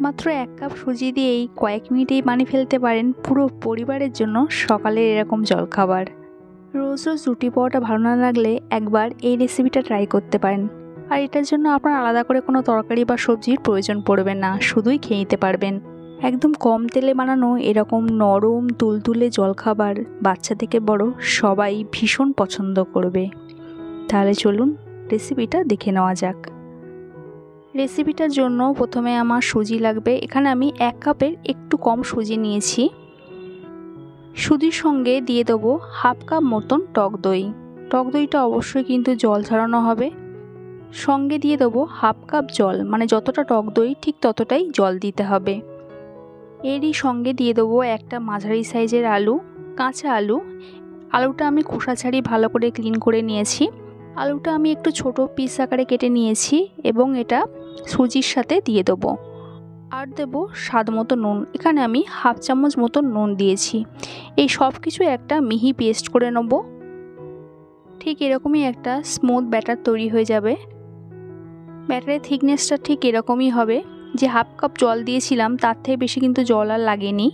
মাত্র 1 কাপ সুজি দিয়েই কয়েক মিনিটেই বানিয়ে ফেলতে পারেন পুরো পরিবারের জন্য সকালের এরকম জলখাবার। রোজ রোজ রুটি পরোটা ভালো না লাগলে একবার এই রেসিপিটা ট্রাই করতে পারেন। আর এটার জন্য আপনার আলাদা করে কোনো তরকারি বা সবজির প্রয়োজন পড়বে না, শুধুই খেয়ে নিতে পারবেন। একদম কম তেলে বানানো এরকম নরম তুলতুলে জলখাবার বাচ্চা থেকে বড় সবাই ভীষণ পছন্দ করবে। তাহলে চলুন রেসিপিটা দেখে নেওয়া যাক। রেসিপিটার জন্য প্রথমে আমার সুজি লাগবে। এখানে আমি 1 কাপের একটু কম সুজি নিয়েছি। সুজির সঙ্গে দিয়ে দেবো 1/2 কাপ মতন টক দই। টক দইটা অবশ্যই কিন্তু জল ছড়ানো হবে। সঙ্গে দিয়ে দেবো 1/2 কাপ জল, মানে যতটা টক দই ঠিক ততটাই জল দিতে হবে। এরই সঙ্গে দিয়ে দেবো একটা মাঝারি সাইজের আলু, কাঁচা আলু। আলুটা আমি খোসা ছাড়িয়ে ভালো করে ক্লিন করে নিয়েছি। আলুটা আমি একটু ছোট পিস আকারে কেটে নিয়েছি এবং এটা সুজির সাথে দিয়ে দেবো। আর দেবো স্বাদ মতো নুন। এখানে আমি 1/2 চামচ মতো নুন দিয়েছি। এই সব কিছু একটা মিহি পেস্ট করে নেব। ঠিক এরকমই একটা স্মুথ ব্যাটার তৈরি হয়ে যাবে। ব্যাটারের থিকনেসটা ঠিক এরকমই হবে। যে 1/2 কাপ জল দিয়েছিলাম তার থেকে বেশি কিন্তু জল আর লাগেনি।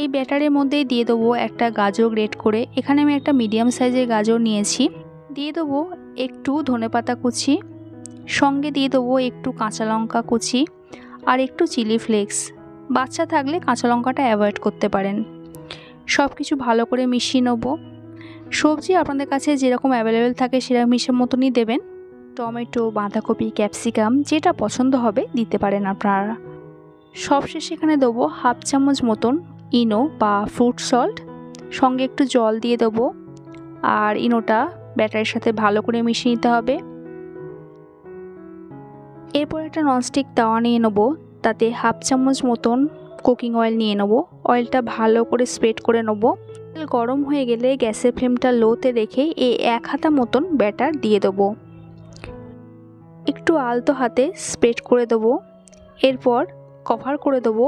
এই ব্যাটারের মধ্যেই দিয়ে দেবো একটা গাজর গ্রেট করে। এখানে আমি একটা মিডিয়াম সাইজের গাজর নিয়েছি। দিয়ে দেবো একটু ধনেপাতা কুচি, সঙ্গে দিয়ে দেবো একটু কাঁচা লঙ্কা কুচি আর একটু চিলি ফ্লেক্স। বাচ্চা থাকলে কাঁচা লঙ্কাটা অ্যাভয়েড করতে পারেন। সব কিছু ভালো করে মিশিয়ে নেব। সবজি আপনাদের কাছে যেরকম অ্যাভেলেবেল থাকে সেরকম হিসেব মতনই দেবেন। টমেটো, বাঁধাকপি, ক্যাপসিকাম যেটা পছন্দ হবে দিতে পারেন আপনারা। সবশেষে এখানে দেবো 1/2 চামচ মতন ইনো বা ফ্রুট সল্ট, সঙ্গে একটু জল দিয়ে দেবো। আর ইনোটা ব্যাটারের সাথে ভালো করে মিশিয়ে নিতে হবে। এরপর একটা ননস্টিক তাওয়া নিয়ে নেবো, তাতে 1/2 চামচ মতন কুকিং অয়েল নিয়ে নেবো। অয়েলটা ভালো করে স্প্রেড করে নেবো। তেল গরম হয়ে গেলে গ্যাসের ফ্লেমটা লোতে রেখে এই 1 হাতা মতন ব্যাটার দিয়ে দেবো। একটু আলতো হাতে স্প্রেড করে দেবো। এরপর কভার করে দেবো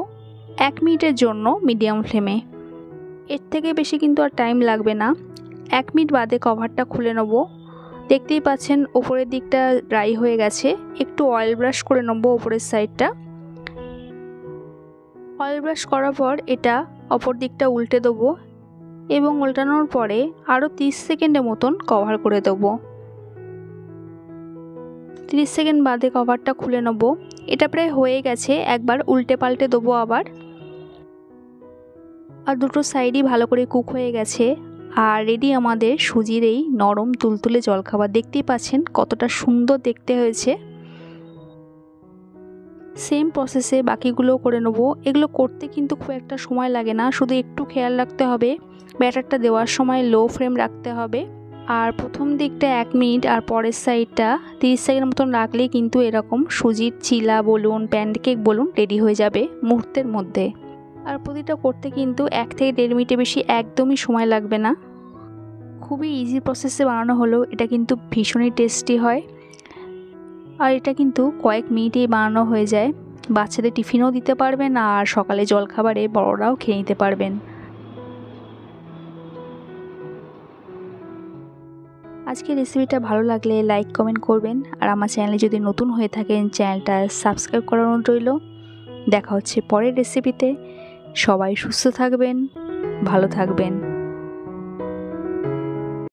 1 মিনিটের জন্য মিডিয়াম ফ্লেমে। এর থেকে বেশি কিন্তু আর টাইম লাগবে না। 1 মিনিট বাদে কভারটা খুলে নেবো। দেখতেই পাচ্ছেন ওপরের দিকটা ড্রাই হয়ে গেছে। একটু অয়েল ব্রাশ করে নেবো ওপরের সাইডটা। অয়েল ব্রাশ করার পর এটা অপর দিকটা উল্টে দেবো এবং উল্টানোর পরে আরও 30 সেকেন্ডের মতন কভার করে দেবো। 30 সেকেন্ড বাদে কভারটা খুলে নেবো। এটা প্রায় হয়ে গেছে। একবার উল্টে পাল্টে দেবো আবার। আর দুটো সাইডই ভালো করে কুক হয়ে গেছে। আর রেডি আমাদের সুজির এই নরম তুলতুলে জলখাবার। দেখতেই পাচ্ছেন কতটা সুন্দর দেখতে হয়েছে। সেম প্রসেসে বাকিগুলোও করে নেব। এগুলো করতে কিন্তু খুব একটা সময় লাগে না, শুধু একটু খেয়াল রাখতে হবে ব্যাটারটা দেওয়ার সময় লো ফ্লেম রাখতে হবে। আর প্রথম দিকটা 1 মিনিট আর পরের সাইডটা 30 সেকেন্ড মতন রাখলেই কিন্তু এরকম সুজির চিলা বলুন, প্যানকেক বলুন রেডি হয়ে যাবে মুহূর্তের মধ্যে। আর প্রতিটা করতে কিন্তু 1 থেকে 1.5 মিনিটের বেশি একদমই সময় লাগবে না। খুবই ইজি প্রসেসে বানানো হলেও এটা কিন্তু ভীষণই টেস্টি হয়। আর এটা কিন্তু কয়েক মিনিটেই বানানো হয়ে যায়। বাচ্চাদের টিফিনও দিতে পারবেন আর সকালে জলখাবারে বড়রাও খেয়ে নিতে পারবেন। আজকের রেসিপিটা ভালো লাগলে লাইক কমেন্ট করবেন। আর আমার চ্যানেলে যদি নতুন হয়ে থাকেন চ্যানেলটা সাবস্ক্রাইব করার অনুরোধ রইল। দেখা হচ্ছে পরের রেসিপিতে। সবাই সুস্থ থাকবেন, ভালো থাকবেন।